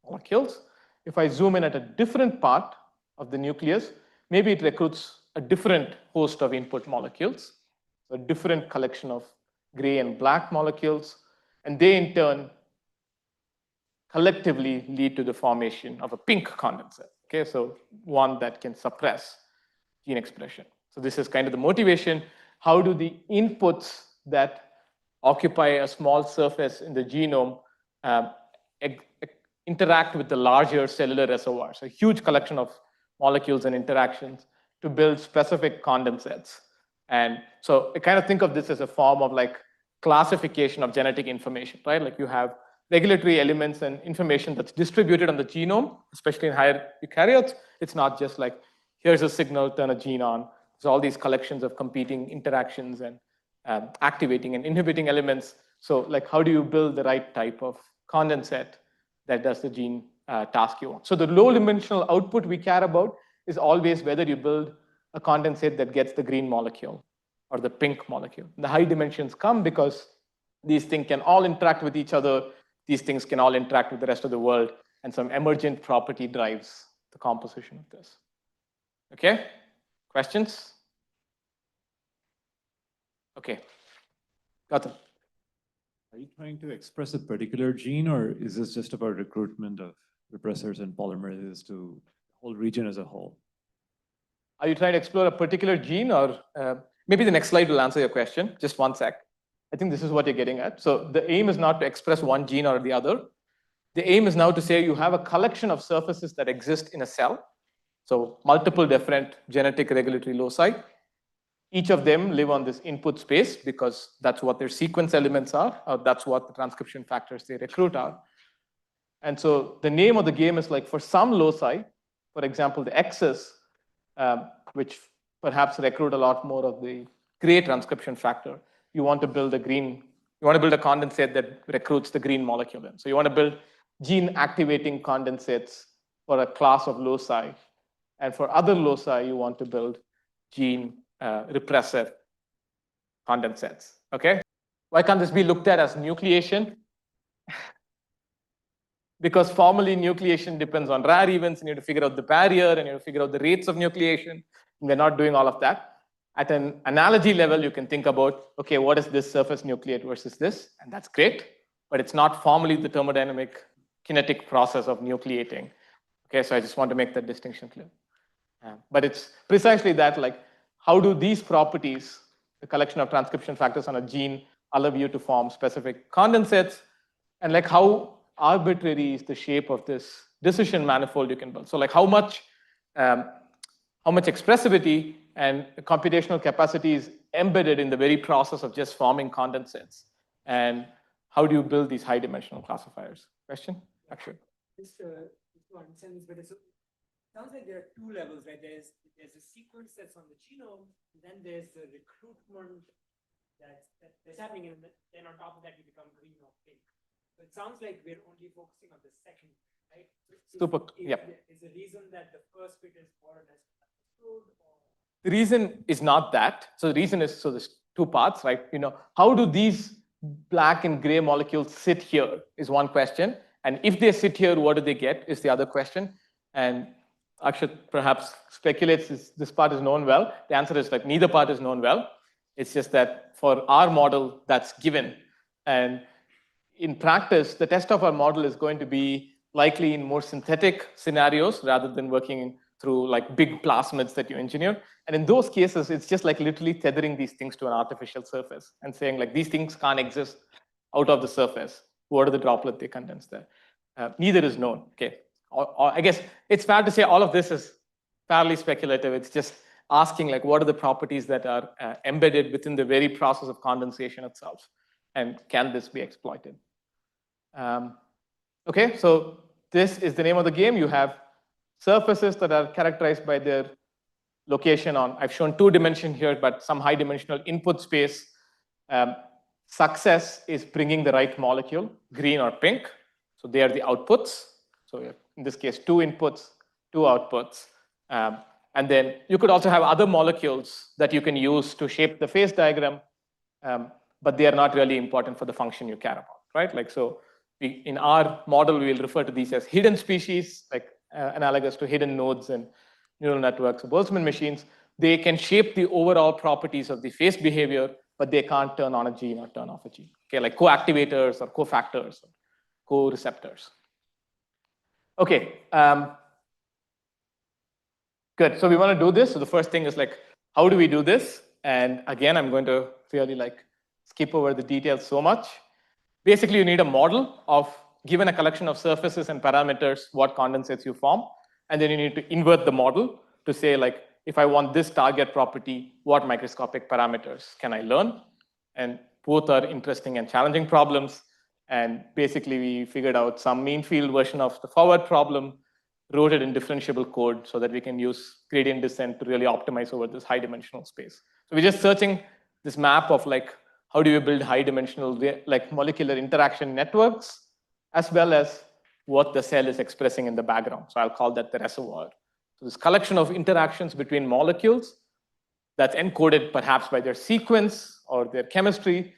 molecules. If I zoom in at a different part of the nucleus, maybe it recruits a different host of input molecules, a different collection of gray and black molecules, and they in turn collectively lead to the formation of a pink condensate. Okay, so one that can suppress gene expression. So this is kind of the motivation. How do the inputs that occupy a small surface in the genome interact with the larger cellular reservoirs, a huge collection of molecules and interactions to build specific condensates? And so I kind of think of this as a form of like classification of genetic information, right? Like you have regulatory elements and information that's distributed on the genome, especially in higher eukaryotes. It's not just like, here's a signal, turn a gene on. There's all these collections of competing interactions and activating and inhibiting elements. So like, how do you build the right type of condensate that does the gene task you want? So the low dimensional output we care about is always whether you build a condensate that gets the green molecule or the pink molecule. The high dimensions come because these things can all interact with each other. These things can all interact with the rest of the world, and some emergent property drives the composition of this. Okay, questions? Okay, Gautam. Are you trying to express a particular gene, or is this just about recruitment of repressors and polymerases to the whole region as a whole? Are you trying to explore a particular gene, or maybe the next slide will answer your question? Just one sec. I think this is what you're getting at. So the aim is not to express one gene or the other. The aim is now to say you have a collection of surfaces that exist in a cell. So multiple different genetic regulatory loci. Each of them live on this input space because that's what their sequence elements are, or that's what the transcription factors they recruit are. And so the name of the game is like for some loci, for example, the X's, which perhaps recruit a lot more of the gray transcription factor, you want to build a green, you want to build a condensate that recruits the green molecule in. So you want to build gene activating condensates for a class of loci. And for other loci, you want to build gene repressive condensates. Okay? Why can't this be looked at as nucleation? Because formally nucleation depends on rare events, and you have to figure out the barrier, and you have to figure out the rates of nucleation. And we're not doing all of that. At an analogy level, you can think about, okay, what is this surface nucleate versus this? And that's great, but it's not formally the thermodynamic kinetic process of nucleating. Okay, so I just want to make that distinction clear. But it's precisely that, like, how do these properties, the collection of transcription factors on a gene, allow you to form specific condensates? And like how arbitrary is the shape of this decision manifold you can build? So like how much expressivity and computational capacity is embedded in the very process of just forming condensates? And how do you build these high dimensional classifiers? Question? Akshit. Just to understand this better, so it sounds like there are two levels, right? There's a sequence that's on the genome, and then there's the recruitment that's happening, and then on top of that you become green or pink. So it sounds like we're only focusing on the second right? Super, yep. Is the reason that the first bit is more or less understood, or The reason is not that. So the reason is, so there's two parts, right? How do these black and gray molecules sit here is one question. And if they sit here, what do they get is the other question. And Akshit perhaps speculates this part is known well. The answer is like neither part is known well. It's just that for our model, that's given. And in practice, the test of our model is going to be likely in more synthetic scenarios rather than working through like big plasmids that you engineer. And in those cases, it's just like literally tethering these things to an artificial surface and saying like these things can't exist out of the surface. What are the droplets they condense there? Neither is known. Okay. Or I guess it's fair to say all of this is fairly speculative. It's just asking like what are the properties that are embedded within the very process of condensation itself, and can this be exploited? Okay, so this is the name of the game. You have surfaces that are characterized by their location on, I've shown 2-dimension here, but some high-dimensional input space. Success is bringing the right molecule, green or pink. So they are the outputs. So in this case, 2 inputs, 2 outputs. And then you could also have other molecules that you can use to shape the phase diagram, but they are not really important for the function you care about, right? Like so, in our model, we will refer to these as hidden species, like analogous to hidden nodes and neural networks or Boltzmann machines. They can shape the overall properties of the phase behavior, but they can't turn on a gene or turn off a gene. Okay, like co-activators or cofactors, or co-receptors. Okay, good. So we want to do this. So the first thing is like, how do we do this? And again, I'm going to really like skip over the details so much. Basically, you need a model of, given a collection of surfaces and parameters, what condensates you form. And then you need to invert the model to say, like, if I want this target property, what microscopic parameters can I learn? And both are interesting and challenging problems. And basically, we figured out some mean field version of the forward problem, wrote it in differentiable code so that we can use gradient descent to really optimize over this high dimensional space. So we're just searching this map of like, how do you build high dimensional like molecular interaction networks, as well as what the cell is expressing in the background. So I'll call that the reservoir. So this collection of interactions between molecules that's encoded perhaps by their sequence or their chemistry.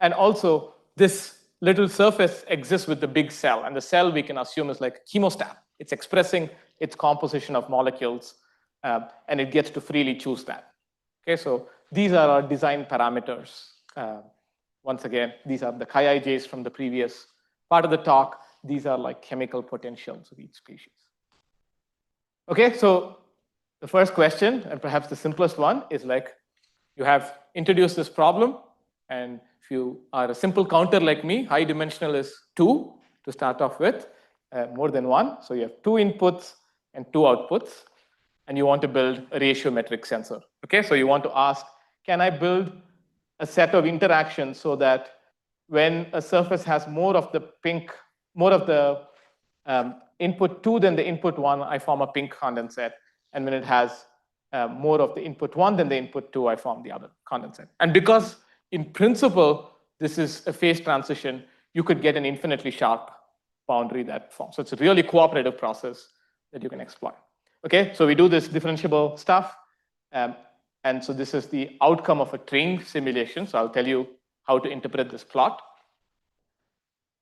And also this little surface exists with the big cell, and the cell we can assume is like chemostat. It's expressing its composition of molecules, and it gets to freely choose that. Okay, so these are our design parameters. Once again, these are the chi-ij's from the previous part of the talk. These are like chemical potentials of each species. Okay, so the first question, and perhaps the simplest one, is like, you have introduced this problem, and if you are a simple counter like me, high dimensional is 2 to start off with, more than 1. So you have 2 inputs and 2 outputs, and you want to build a ratiometric sensor. Okay, so you want to ask, can I build a set of interactions so that when a surface has more of the pink, more of the input 2 than the input 1, I form a pink condensate. And when it has more of the input 1 than the input 2, I form the other condensate. And because in principle, this is a phase transition, you could get an infinitely sharp boundary that forms. So it's a really cooperative process that you can exploit. Okay, so we do this differentiable stuff. And so this is the outcome of a trained simulation. So I'll tell you how to interpret this plot.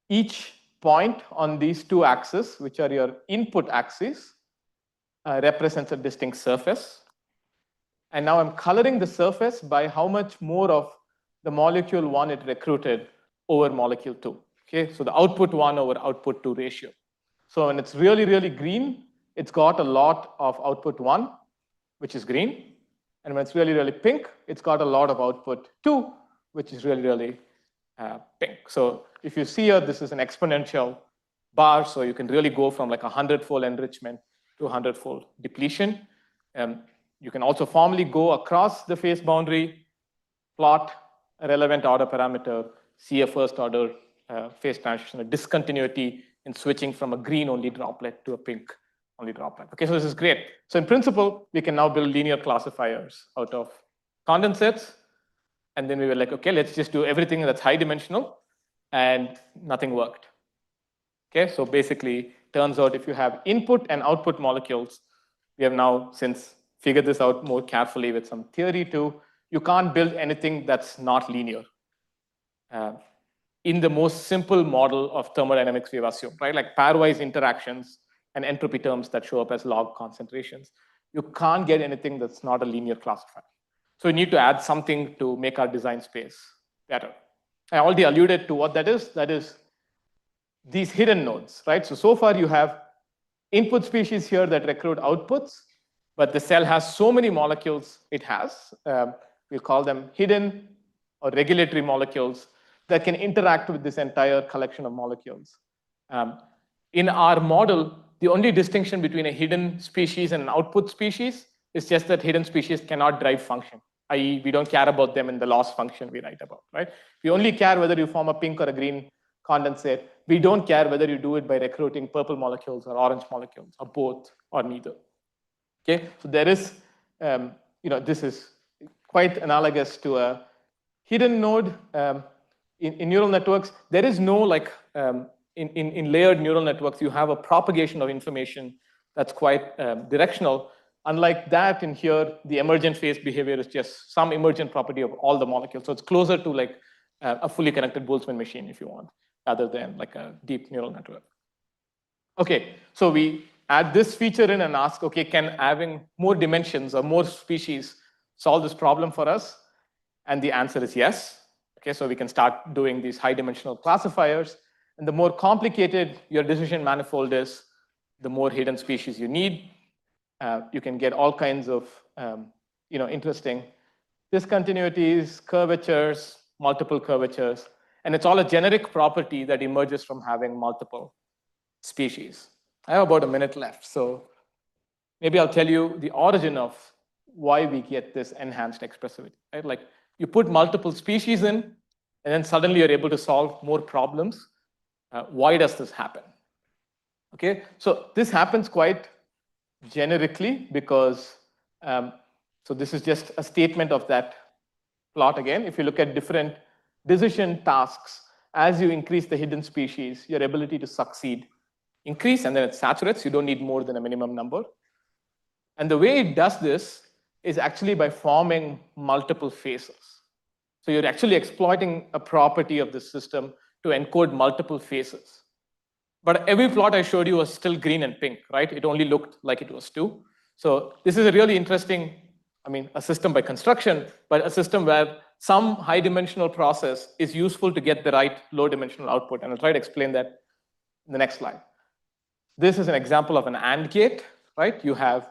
Each point on these 2 axes, which are your input axes, represents a distinct surface. And now I'm coloring the surface by how much more of the molecule 1 it recruited over molecule 2. Okay, so the output 1 over output 2 ratio. So when it's really, really green, it's got a lot of output 1, which is green. And when it's really, really pink, it's got a lot of output 2, which is really, really pink. So if you see here, this is an exponential bar. So you can really go from like 100-fold enrichment to 100-fold depletion. You can also formally go across the phase boundary, plot a relevant order parameter, see a first order phase transition, a discontinuity in switching from a green only droplet to a pink only droplet. Okay, so this is great. So in principle, we can now build linear classifiers out of condensates. And then we were like, okay, let's just do everything that's high dimensional, and nothing worked. Okay, so basically turns out if you have input and output molecules, we have now since figured this out more carefully with some theory too, you can't build anything that's not linear. In the most simple model of thermodynamics we've assumed, right? Like pairwise interactions and entropy terms that show up as log concentrations. You can't get anything that's not a linear classifier. So we need to add something to make our design space better. I already alluded to what that is. That is these hidden nodes, right? So far you have input species here that recruit outputs, but the cell has so many molecules it has. We'll call them hidden or regulatory molecules that can interact with this entire collection of molecules. In our model, the only distinction between a hidden species and an output species is just that hidden species cannot drive function, i.e. we don't care about them in the loss function we write about, right? We only care whether you form a pink or a green condensate. We don't care whether you do it by recruiting purple molecules or orange molecules or both or neither. Okay, so there is, this is quite analogous to a hidden node in neural networks. There is no like, in layered neural networks, you have a propagation of information that's quite directional. Unlike that in here, the emergent phase behavior is just some emergent property of all the molecules. So it's closer to like a fully connected Boltzmann machine, if you want, rather than like a deep neural network. Okay, so we add this feature in and ask, okay, can having more dimensions or more species solve this problem for us? And the answer is yes. Okay, so we can start doing these high dimensional classifiers. And the more complicated your decision manifold is, the more hidden species you need. You can get all kinds of interesting discontinuities, curvatures, multiple curvatures. And it's all a generic property that emerges from having multiple species. I have about a minute left, so maybe I'll tell you the origin of why we get this enhanced expressivity, right? Like you put multiple species in, and then suddenly you're able to solve more problems. Why does this happen? Okay, so this happens quite generically because, so this is just a statement of that plot again. If you look at different decision tasks, as you increase the hidden species, your ability to succeed increase, and then it saturates. You don't need more than a minimum number. And the way it does this is actually by forming multiple phases. So you're actually exploiting a property of the system to encode multiple phases. But every plot I showed you was still green and pink, right? It only looked like it was two. So this is a really interesting, a system by construction, but a system where some high dimensional process is useful to get the right low dimensional output. And I'll try to explain that in the next slide. This is an example of an AND gate, right? You have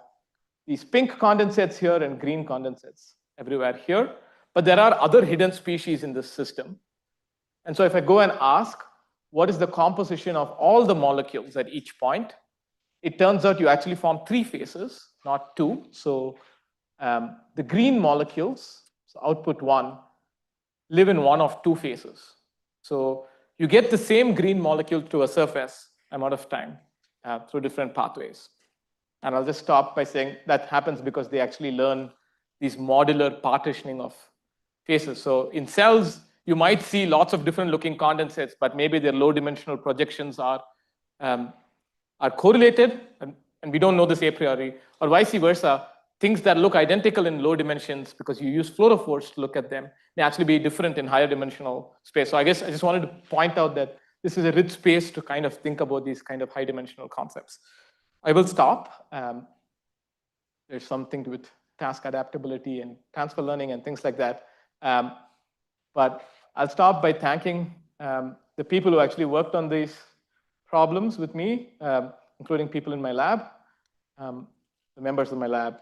these pink condensates here and green condensates everywhere here. But there are other hidden species in this system. And so if I go and ask, what is the composition of all the molecules at each point? It turns out you actually form three phases, not two. So the green molecules, so output one, live in one of two phases. So you get the same green molecule to a surface amount of time through different pathways. And I'll just stop by saying that happens because they actually learn these modular partitioning of phases. So in cells, you might see lots of different looking condensates, but maybe their low dimensional projections are correlated, and we don't know this a priori, or vice versa. Things that look identical in low dimensions because you use fluorophores to look at them may actually be different in higher dimensional space. So I guess I just wanted to point out that this is a rich space to kind of think about these kind of high dimensional concepts. I will stop. There's something to with task adaptability and transfer learning and things like that. But I'll stop by thanking the people who actually worked on these problems with me, including people in my lab, the members of my lab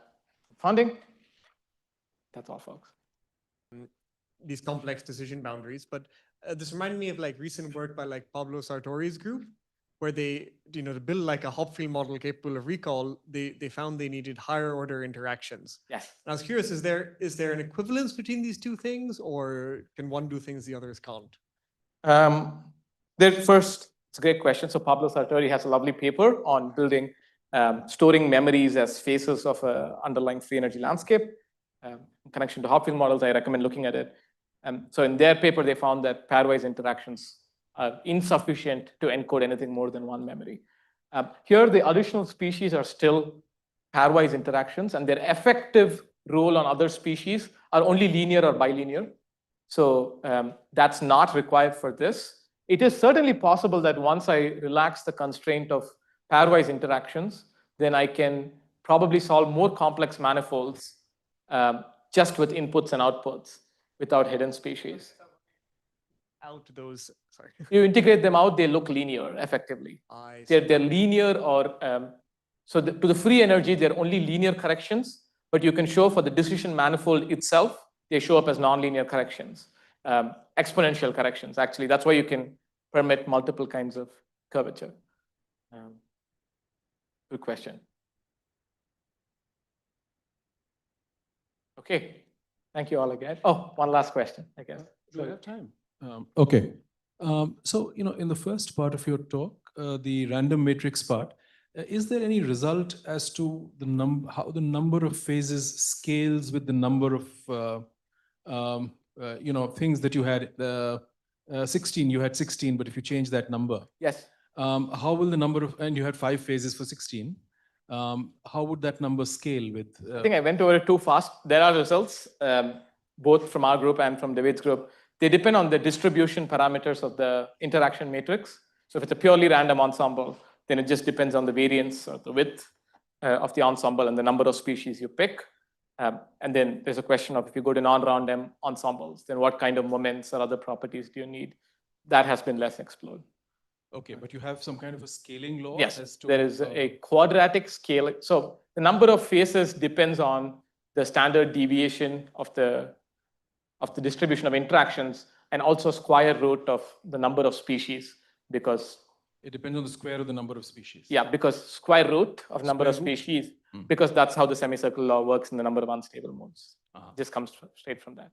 funding. That's all, folks. These complex decision boundaries, but this reminded me of like recent work by like Pablo Sartori's group, where they, to build like a Hopfield model capable of recall, they found they needed higher order interactions. Yes. And I was curious, is there an equivalence between these two things, or can one do things the others can't? First, it's a great question. So Pablo Sartori has a lovely paper on building, storing memories as phases of an underlying free energy landscape. In connection to Hopfield models, I recommend looking at it. So in their paper, they found that pairwise interactions are insufficient to encode anything more than one memory. Here, the additional species are still pairwise interactions, and their effective role on other species are only linear or bilinear. So that's not required for this. It is certainly possible that once I relax the constraint of pairwise interactions, then I can probably solve more complex manifolds just with inputs and outputs without hidden species. Out those, sorry. You integrate them out, they look linear effectively. They're linear or, to the free energy, they're only linear corrections, but you can show for the decision manifold itself, they show up as nonlinear corrections, exponential corrections, actually. That's why you can permit multiple kinds of curvature. Good question. Okay, thank you all again. Oh, one last question, I guess. Do we have time? Okay. So, in the first part of your talk, the random matrix part, is there any result as to the how the number of phases scales with the number of things that you had? 16, you had 16, but if you change that number, yes. How will the number of, and you had 5 phases for 16, how would that number scale with? I think I went over it too fast. There are results, both from our group and from David's group. They depend on the distribution parameters of the interaction matrix. So if it's a purely random ensemble, then it just depends on the variance or the width of the ensemble and the number of species you pick. And then there's a question of if you go to non-random ensembles, then what kind of moments or other properties do you need? That has been less explored. Okay, but you have some kind of a scaling law? Yes, as to, there is a quadratic scale. So the number of phases depends on the standard deviation of the distribution of interactions and also square root of the number of species, because it depends on the square of the number of species. Yeah, because square root of number of species, because that's how the semicircle law works in the number of unstable modes. This comes straight from that.